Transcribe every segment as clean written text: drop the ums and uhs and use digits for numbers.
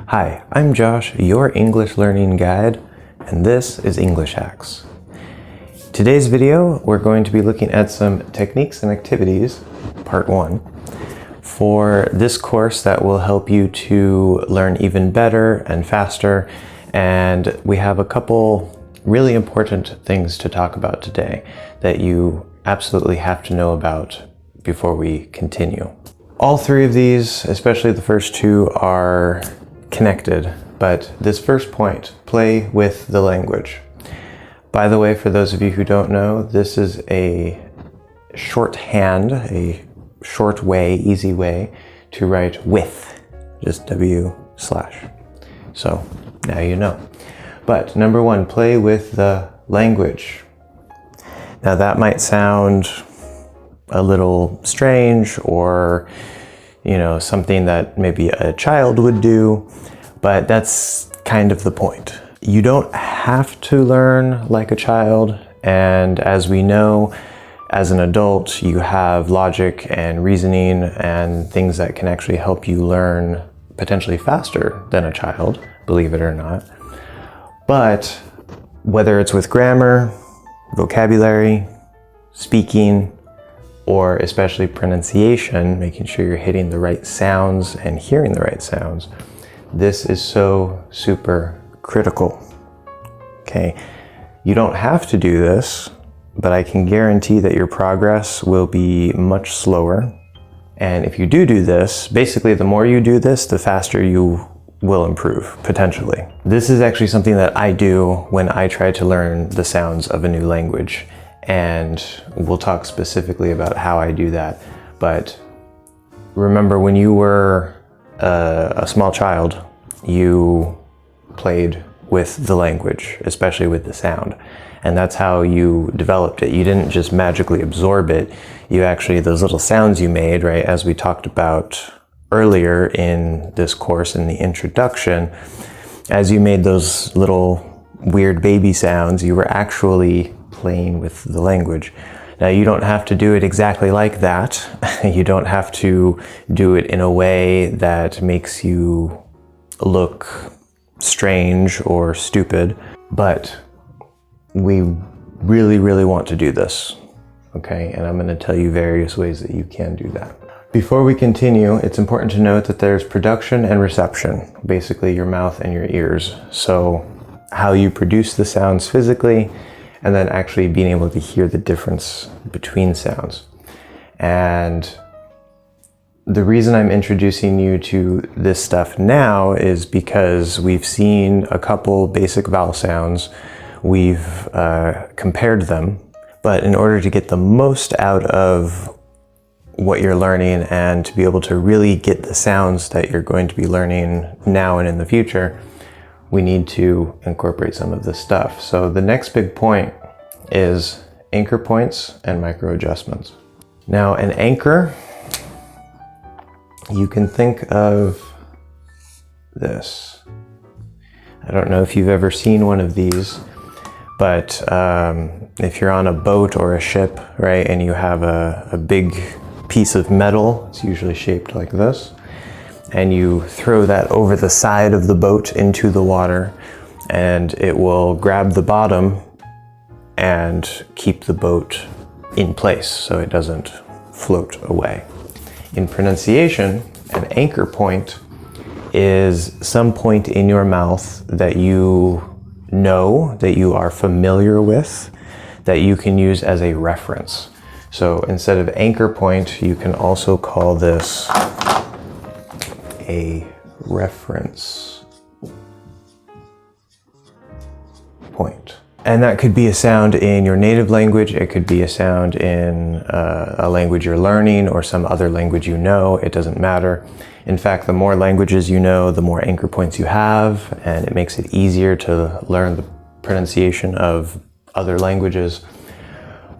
Hi, I'm Josh, your English learning guide, and this is English Hacks. Today's video, we're going to be looking at some techniques and activities, part 1, for this course that will help you to learn even better and faster. And we have a couple really important things to talk about today that you absolutely have to know about before we continue. All three of these, especially the first two, are connected, but this first point, play with the language. By the way, for those of you who don't know, this is a shorthand, a short way, easy way to write with, just W/. So now you know. But number 1, play with the language. Now that might sound a little strange or, you know, something that maybe a child would do, but that's kind of the point. You don't have to learn like a child, and as we know, as an adult, you have logic and reasoning and things that can actually help you learn potentially faster than a child, believe it or not. But whether it's with grammar, vocabulary, speaking, or especially pronunciation, making sure you're hitting the right sounds and hearing the right sounds, this is so super critical. Okay, you don't have to do this, but I can guarantee that your progress will be much slower. And if you do this, basically the more you do this, the faster you will improve, potentially. This is actually something that I do when I try to learn the sounds of a new language. And we'll talk specifically about how I do that. But remember, when you were a small child, you played with the language, especially with the sound. And that's how you developed it. You didn't just magically absorb it. You actually, those little sounds you made, right, as we talked about earlier in this course in the introduction, as you made those little weird baby sounds, you were actually playing with the language. Now, you don't have to do it exactly like that. You don't have to do it in a way that makes you look strange or stupid, but we really, really want to do this, okay? And I'm going to tell you various ways that you can do that. Before we continue, it's important to note that there's production and reception, basically your mouth and your ears. So how you produce the sounds physically, and then actually being able to hear the difference between sounds. And the reason I'm introducing you to this stuff now is because we've seen a couple basic vowel sounds, we've compared them, but in order to get the most out of what you're learning and to be able to really get the sounds that you're going to be learning now and in the future, we need to incorporate some of this stuff. So the next big point is anchor points and micro adjustments. Now, an anchor, you can think of this. I don't know if you've ever seen one of these, but if you're on a boat or a ship, right, and you have a big piece of metal, it's usually shaped like this, and you throw that over the side of the boat into the water, and it will grab the bottom and keep the boat in place so it doesn't float away. In pronunciation, an anchor point is some point in your mouth that you know, that you are familiar with, that you can use as a reference. So instead of anchor point, you can also call this a reference point. And that could be a sound in your native language, it could be a sound in a language you're learning or some other language you know, it doesn't matter. In fact, the more languages you know, the more anchor points you have, and it makes it easier to learn the pronunciation of other languages.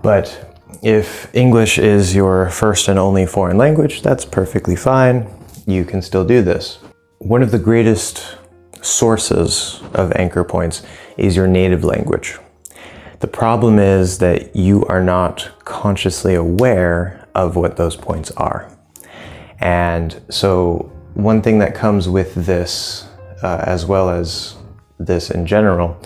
But if English is your first and only foreign language, that's perfectly fine. You can still do this. One of the greatest sources of anchor points is your native language. The problem is that you are not consciously aware of what those points are. And so one thing that comes with this as well as this in general,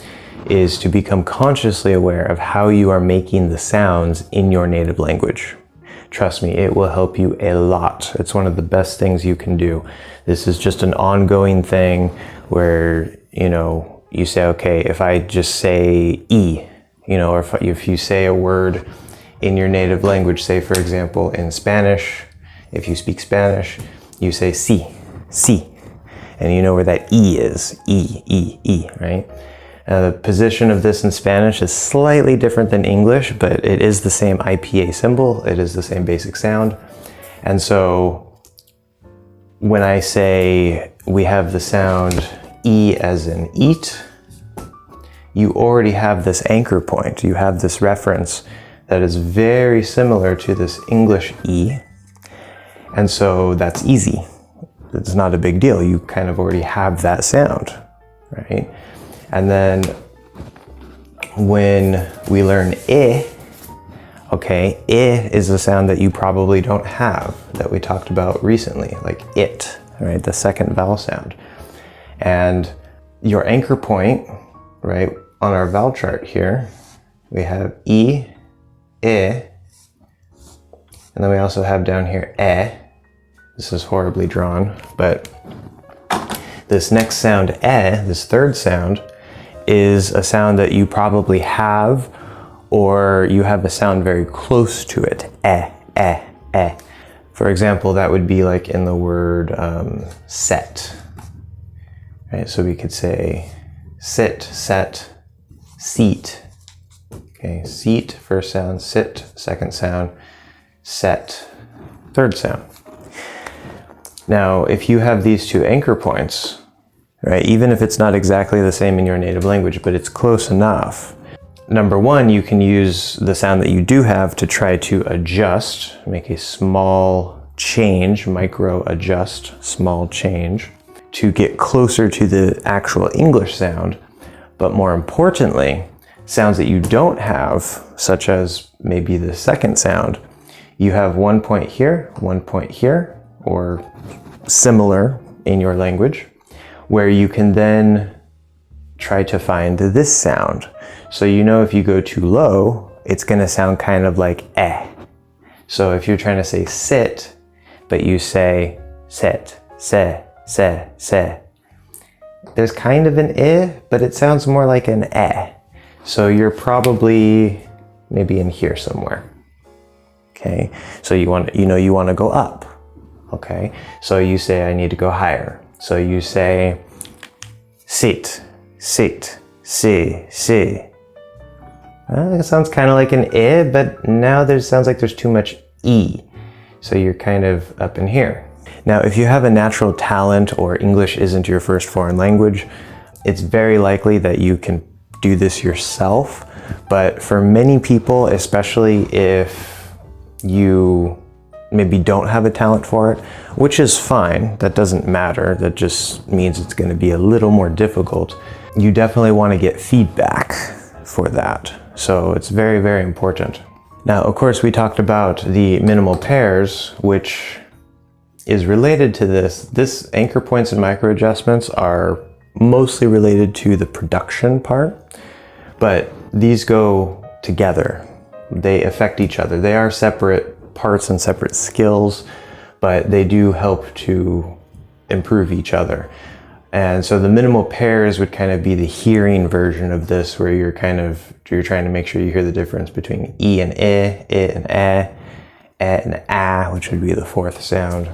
is to become consciously aware of how you are making the sounds in your native language. Trust me, it will help you a lot. It's one of the best things you can do. This is just an ongoing thing where, you say, okay, if I just say E, or if you say a word in your native language, say for example in Spanish, if you speak Spanish, you say si, and you know where that E is, E, right? The position of this in Spanish is slightly different than English, but it is the same IPA symbol. It is the same basic sound. And so when I say we have the sound E as in eat, you already have this anchor point. You have this reference that is very similar to this English E. And so that's easy. It's not a big deal. You kind of already have that sound, right? And then when we learn I, okay, I is a sound that you probably don't have, that we talked about recently, like it, right? The second vowel sound. And your anchor point, right, on our vowel chart here, we have I, and then we also have down here E. This is horribly drawn, but this next sound E, this third sound, is a sound that you probably have, or you have a sound very close to it. E. For example, that would be like in the word set. Right? So we could say sit, set, seat. Okay, seat, first sound, sit, second sound, set, third sound. Now, if you have these two anchor points, right, even if it's not exactly the same in your native language, but it's close enough. Number one, you can use the sound that you do have to try to adjust, make a small change, micro adjust, small change, to get closer to the actual English sound. But more importantly, sounds that you don't have, such as maybe the second sound, you have 1 point here, 1 point here, or similar in your language, where you can then try to find this sound. So if you go too low, it's going to sound kind of like eh. So if you're trying to say sit, but you say sit, se, there's kind of an I, but it sounds more like an eh. So you're probably maybe in here somewhere. Okay, so you want to go up. Okay, so you say I need to go higher. So you say sit, si. It sounds kind of like an I, but now sounds like there's too much E. So you're kind of up in here. Now, if you have a natural talent or English isn't your first foreign language, it's very likely that you can do this yourself. But for many people, especially if you maybe don't have a talent for it, which is fine, that doesn't matter, that just means it's going to be a little more difficult, you definitely want to get feedback for that. So it's very, very important. Now, of course, we talked about the minimal pairs, which is related to this. This anchor points and micro adjustments are mostly related to the production part, but these go together. They affect each other. They are separate parts and separate skills, but they do help to improve each other. And so the minimal pairs would kind of be the hearing version of this, where you're trying to make sure you hear the difference between E and I and and A, which would be the fourth sound,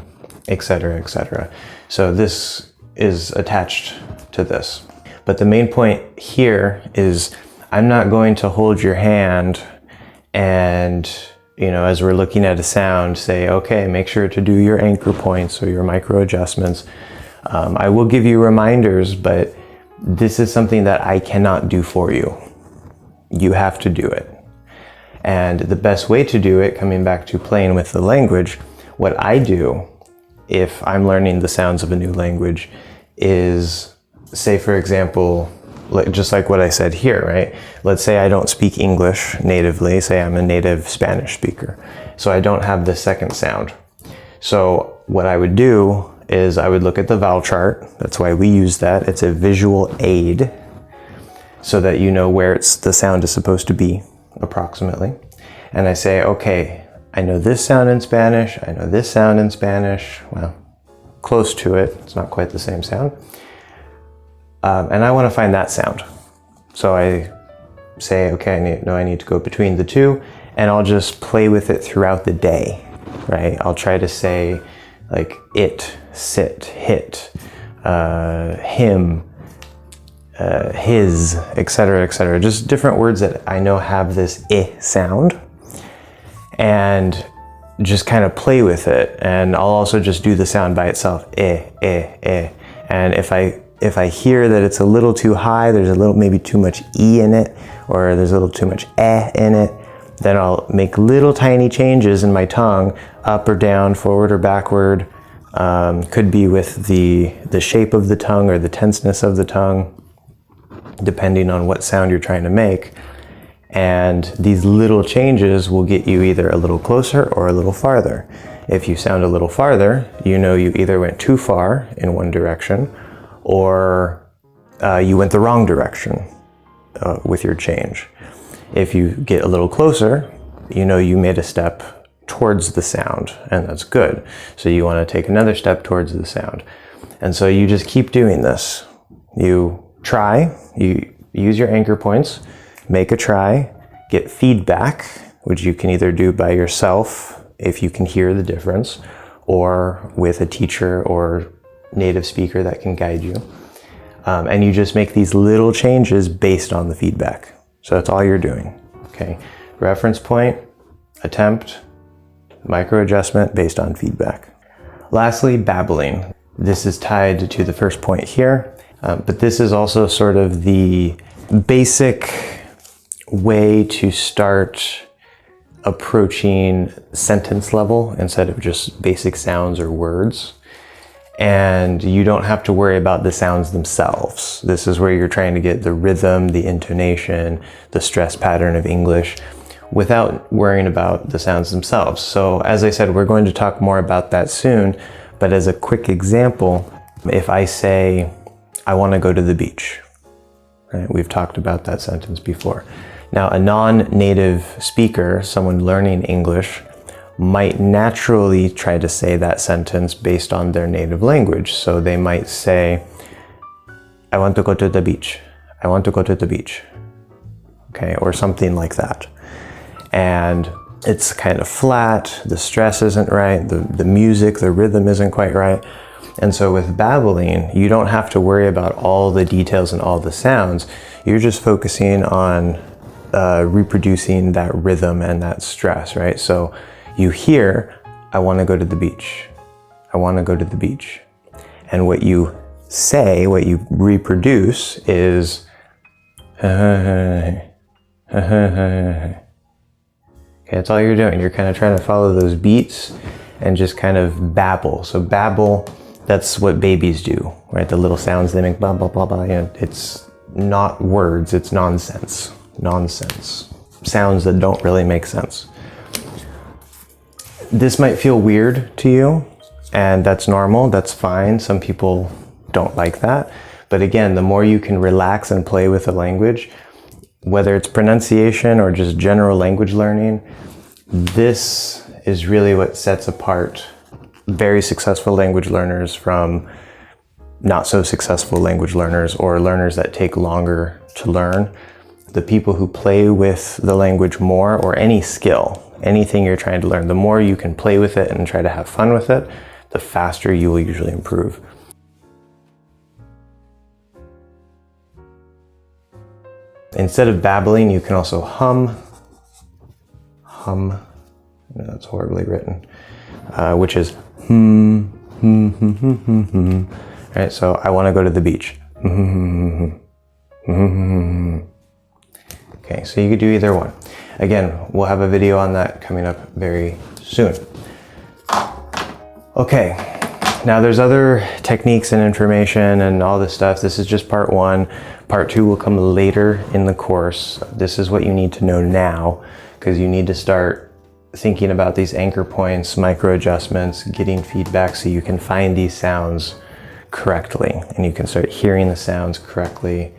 etc., etc. So this is attached to this. But the main point here is I'm not going to hold your hand and, as we're looking at a sound, say, okay, make sure to do your anchor points or your micro adjustments. I will give you reminders, but this is something that I cannot do for you. You have to do it. And the best way to do it, coming back to playing with the language, what I do if I'm learning the sounds of a new language is, say, for example, just like what I said here, right? Let's say I don't speak English natively. Say I'm a native Spanish speaker. So I don't have the second sound. So what I would do is I would look at the vowel chart. That's why we use that. It's a visual aid so that you know where the sound is supposed to be approximately. And I say, okay, I know this sound in Spanish. I know this sound in Spanish. Well, close to it. It's not quite the same sound. And I want to find that sound. So I say, okay, I need to go between the two, and I'll just play with it throughout the day, right? I'll try to say like it, sit, hit, him, his, etc., etc. Just different words that I know have this I sound, and just kind of play with it. And I'll also just do the sound by itself, I. And if I hear that it's a little too high, there's a little, maybe too much E in it, or there's a little too much in it, then I'll make little tiny changes in my tongue, up or down, forward or backward. Could be with the shape of the tongue or the tenseness of the tongue, depending on what sound you're trying to make. And these little changes will get you either a little closer or a little farther. If you sound a little farther, you know you either went too far in one direction, or you went the wrong direction with your change. If you get a little closer, you know you made a step towards the sound, and that's good. So you want to take another step towards the sound. And so you just keep doing this. You try, you use your anchor points, make a try, get feedback, which you can either do by yourself if you can hear the difference, or with a teacher or native speaker that can guide you. And you just make these little changes based on the feedback. So that's all you're doing, okay? Reference point, attempt, micro adjustment based on feedback. Lastly, babbling. This is tied to the first point here, but this is also sort of the basic way to start approaching sentence level instead of just basic sounds or words. And you don't have to worry about the sounds themselves. This is where you're trying to get the rhythm, the intonation, the stress pattern of English without worrying about the sounds themselves. So as I said, we're going to talk more about that soon, but as a quick example, if I say, I want to go to the beach, right? We've talked about that sentence before. Now, a non-native speaker, someone learning English, might naturally try to say that sentence based on their native language. So they might say, I want to go to the beach. I want to go to the beach. Okay, or something like that. And it's kind of flat, the stress isn't right, the music, the rhythm isn't quite right. And so with babbling, you don't have to worry about all the details and all the sounds. You're just focusing on reproducing that rhythm and that stress, right? So you hear, I want to go to the beach. I want to go to the beach. And what you say, what you reproduce is, okay, that's all you're doing. You're kind of trying to follow those beats and just kind of babble. So babble, that's what babies do, right? The little sounds they make, blah, blah, blah, blah. You know, it's not words, it's nonsense. Nonsense. Sounds that don't really make sense. This might feel weird to you, and that's normal, that's fine. Some people don't like that. But again, the more you can relax and play with the language, whether it's pronunciation or just general language learning, this is really what sets apart very successful language learners from not so successful language learners, or learners that take longer to learn. The people who play with the language more, or any skill, anything you're trying to learn, the more you can play with it and try to have fun with it, the faster you will usually improve. Instead of babbling, you can also hum. Hum, that's horribly written, which is Right, so I want to go to the beach. Okay, so you could do either one. Again, we'll have a video on that coming up very soon. Okay, now there's other techniques and information and all this stuff. This is just part one. Part two will come later in the course. This is what you need to know now, because you need to start thinking about these anchor points, micro adjustments, getting feedback so you can find these sounds correctly and you can start hearing the sounds correctly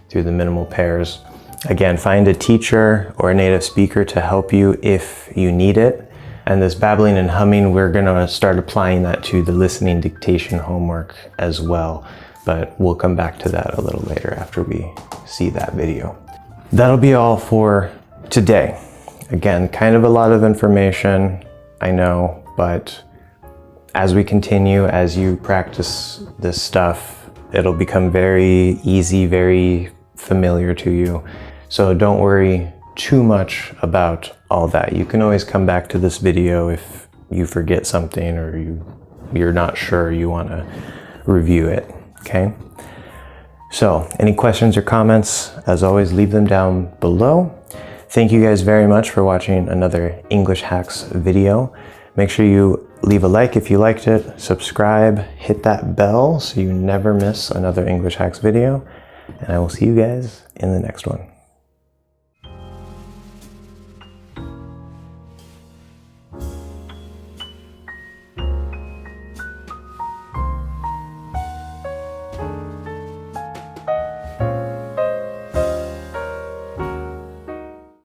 through the minimal pairs. Again, find a teacher or a native speaker to help you if you need it. And this babbling and humming, we're gonna start applying that to the listening dictation homework as well. But we'll come back to that a little later after we see that video. That'll be all for today. Again, kind of a lot of information, I know, but as we continue, as you practice this stuff, it'll become very easy, very familiar to you. So don't worry too much about all that. You can always come back to this video if you forget something or you're not sure, you want to review it, okay? So any questions or comments, as always, leave them down below. Thank you guys very much for watching another English Hacks video. Make sure you leave a like if you liked it, subscribe, hit that bell so you never miss another English Hacks video, and I will see you guys in the next one.